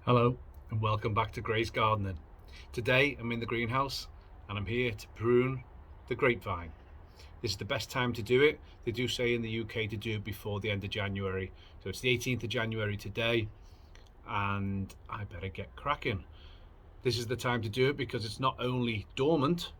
Hello and welcome back to Gray's Gardening. Today I'm in the greenhouse and I'm here to prune the grapevine. This is the best time to do it. They do say in the UK to do it before the end of January. So it's the 18th of January today and I better get cracking. This is the time to do it because it's not only dormant,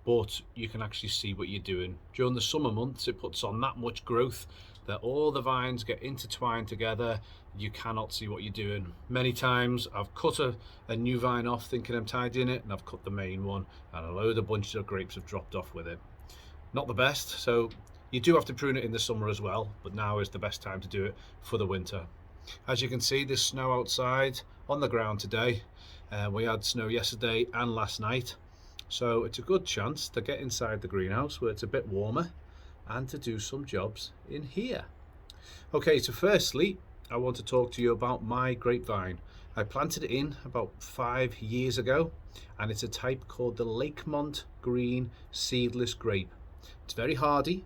but you can actually see what you're doing. During the summer months it puts on that much growth that all the vines get intertwined together. You cannot see what you're doing. Many times I've cut a new vine off thinking I'm tidying it, and I've cut the main one and a load of bunches of grapes have dropped off with it. Not the best, so you do have to prune it in the summer as well, but now is the best time to do it for the winter. As you can see, there's snow outside on the ground today. We had snow yesterday and last night, so it's a good chance to get inside the greenhouse where it's a bit warmer and to do some jobs in here. Okay, so firstly I want to talk to you about my grapevine. I planted it in about 5 years ago and it's a type called the Lakemont green seedless grape. It's very hardy.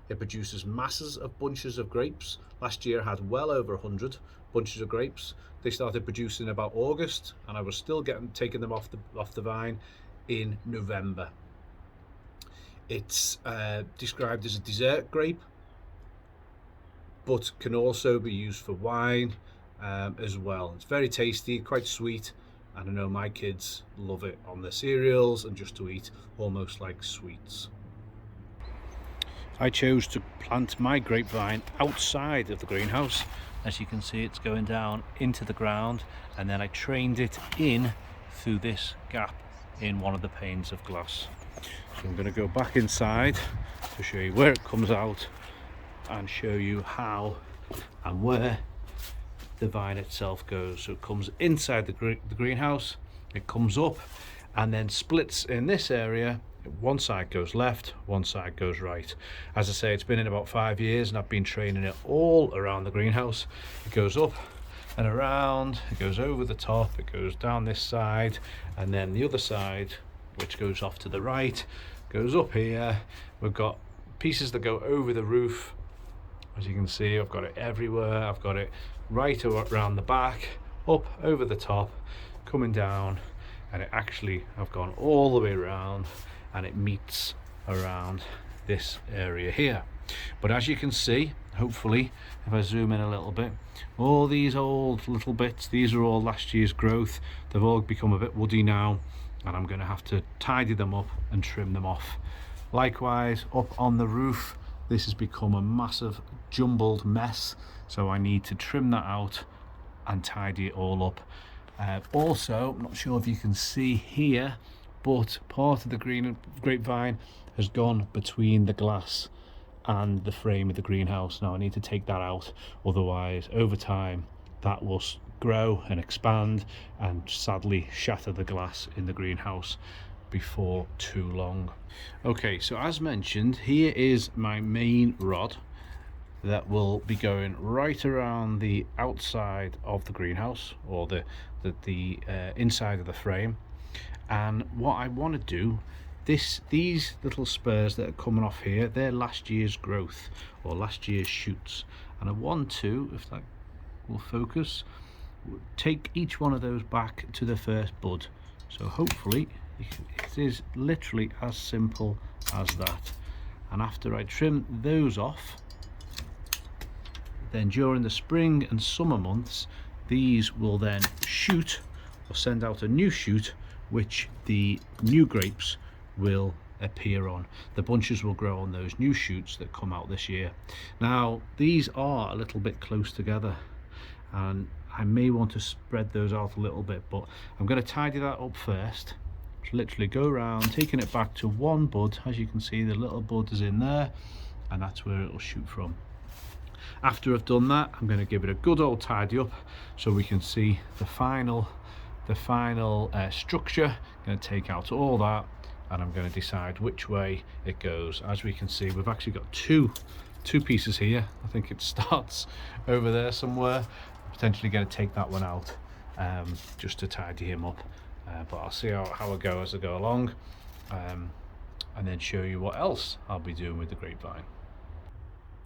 It produces masses of bunches of grapes. Last year I had well over 100 bunches of grapes. They started producing about August and I was still taking them off the vine in November. It's described as a dessert grape, but can also be used for wine as well. It's very tasty, quite sweet, and I know my kids love it on their cereals and just to eat, almost like sweets. I chose to plant my grapevine outside of the greenhouse. As you can see, it's going down into the ground, and then I trained it in through this gap in one of the panes of glass. So I'm going to go back inside to show you where it comes out and show you how and where the vine itself goes. So it comes inside the greenhouse, it comes up and then splits in this area. One side goes left, one side goes right. As I say, it's been in about 5 years and I've been training it all around the greenhouse. It goes up and around, it goes over the top, it goes down this side, and then the other side, which goes off to the right, goes up here. We've got pieces that go over the roof. As you can see, I've got it everywhere. I've got it right around the back, up over the top, coming down, and it actually, I've gone all the way around and it meets around this area here. But as you can see, hopefully, if I zoom in a little bit, all these old little bits, these are all last year's growth. They've all become a bit woody now, and I'm going to have to tidy them up and trim them off. Likewise, up on the roof, this has become a massive jumbled mess, so I need to trim that out and tidy it all up. Also, I'm not sure if you can see here, but part of the grapevine has gone between the glass and the frame of the greenhouse. Now I need to take that out, otherwise over time that will grow and expand and sadly shatter the glass in the greenhouse before too long. Okay, so as mentioned, here is my main rod that will be going right around the outside of the greenhouse, or the inside of the frame. And what I want to do, these little spurs that are coming off here, they're last year's growth or last year's shoots, and I want to, if that will focus, take each one of those back to the first bud. So hopefully it is literally as simple as that. And after I trim those off, then during the spring and summer months, these will then shoot or send out a new shoot, which the new grapes will appear on. The bunches will grow on those new shoots that come out this year. Now these are a little bit close together and I may want to spread those out a little bit, but I'm going to tidy that up first. Just literally go around, taking it back to one bud. As you can see, the little bud is in there and that's where it will shoot from. After I've done that, I'm going to give it a good old tidy up so we can see the final structure. I'm going to take out all that and I'm going to decide which way it goes. As we can see, we've actually got two pieces here. I think it starts over there somewhere. I'm potentially going to take that one out just to tidy him up, but I'll see how I go as I go along, and then show you what else I'll be doing with the grapevine.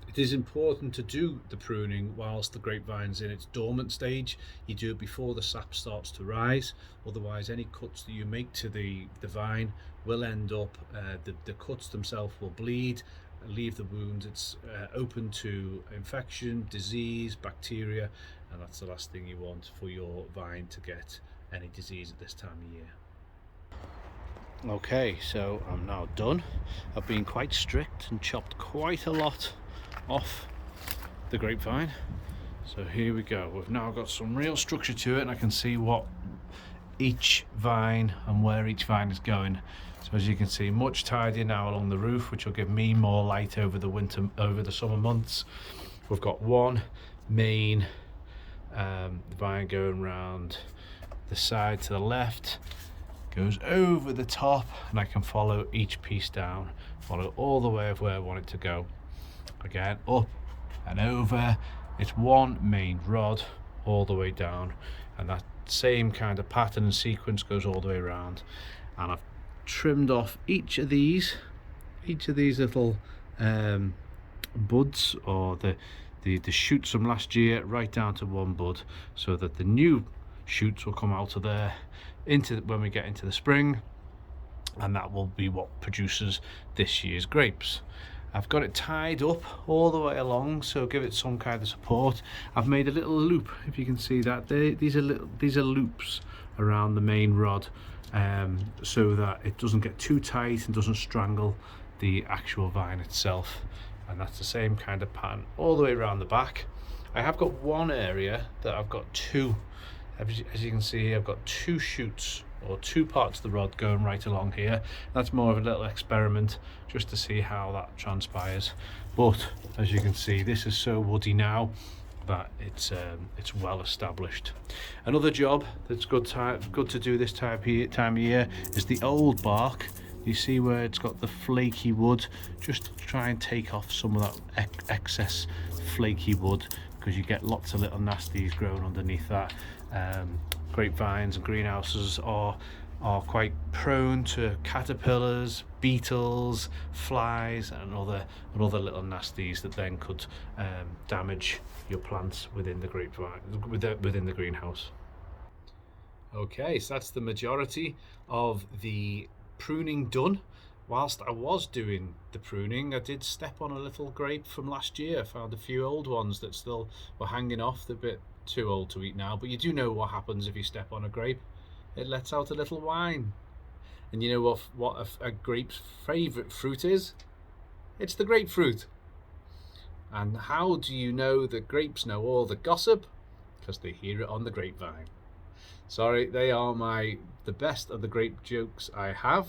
It is important to do the pruning whilst the grapevine's in its dormant stage. You do it before the sap starts to rise, otherwise any cuts that you make to the vine will end up, the cuts themselves will bleed, leave the wound. It's open to infection, disease, bacteria, and that's the last thing you want for your vine to get any disease at this time of year. Okay, so I'm now done. I've been quite strict and chopped quite a lot off the grapevine. So here we go. We've now got some real structure to it, and I can see what each vine and where each vine is going. So as you can see, much tidier now along the roof, which will give me more light over the summer months. We've got one main vine going round the side to the left, goes over the top, and I can follow each piece down, follow all the way of where I want it to go. Again, up and over. It's one main rod all the way down, and that same kind of pattern and sequence goes all the way around. And I've trimmed off each of these little buds, or the shoots from last year, right down to one bud, so that the new shoots will come out of there when we get into the spring, and that will be what produces this year's grapes. I've got it tied up all the way along, so give it some kind of support. I've made a little loop, if you can see that. These are loops around the main rod, so that it doesn't get too tight and doesn't strangle the actual vine itself. And that's the same kind of pattern all the way around the back. I have got one area that I've got two, as you can see here, I've got two shoots, or two parts of the rod going right along here. That's more of a little experiment just to see how that transpires. But as you can see, this is so woody now that it's well established. Another job that's good to do this time of year is the old bark. You see where it's got the flaky wood, just to try and take off some of that excess flaky wood, because you get lots of little nasties growing underneath that. Grapevines and greenhouses are quite prone to caterpillars, beetles, flies, and other little nasties that then could damage your plants within the grapevine, within the greenhouse. Okay, so that's the majority of the pruning done. Whilst I was doing the pruning, I did step on a little grape from last year. I found a few old ones that still were hanging off. They're a bit too old to eat now, but you do know what happens if you step on a grape. It lets out a little wine. And you know what a grape's favourite fruit is? It's the grapefruit. And how do you know that grapes know all the gossip? Because they hear it on the grapevine. Sorry, they are the best of the grape jokes I have.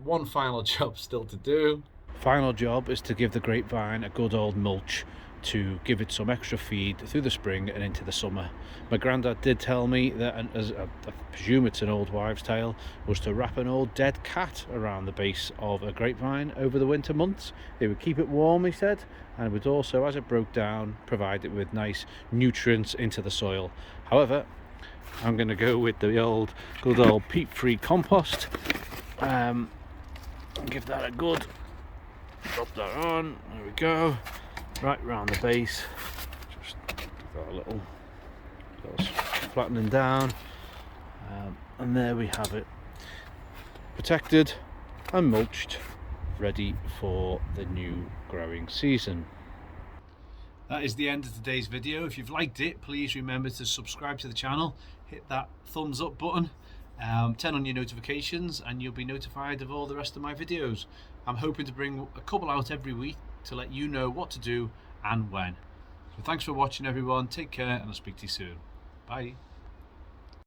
One final job still to do. Final job is to give the grapevine a good old mulch, to give it some extra feed through the spring and into the summer. My granddad did tell me that, and as I presume it's an old wives' tale, was to wrap an old dead cat around the base of a grapevine over the winter months. It would keep it warm, he said, and would also, as it broke down, provide it with nice nutrients into the soil. However, I'm going to go with the good old peat-free compost. Give that a good drop that on. There we go. Right round the base, just got a little flattening down, and there we have it, protected and mulched, ready for the new growing season. That is the end of today's video. If you've liked it, please remember to subscribe to the channel, hit that thumbs up button, turn on your notifications, and you'll be notified of all the rest of my videos. I'm hoping to bring a couple out every week to let you know what to do and when. So thanks for watching, everyone. Take care, and I'll speak to you soon. Bye.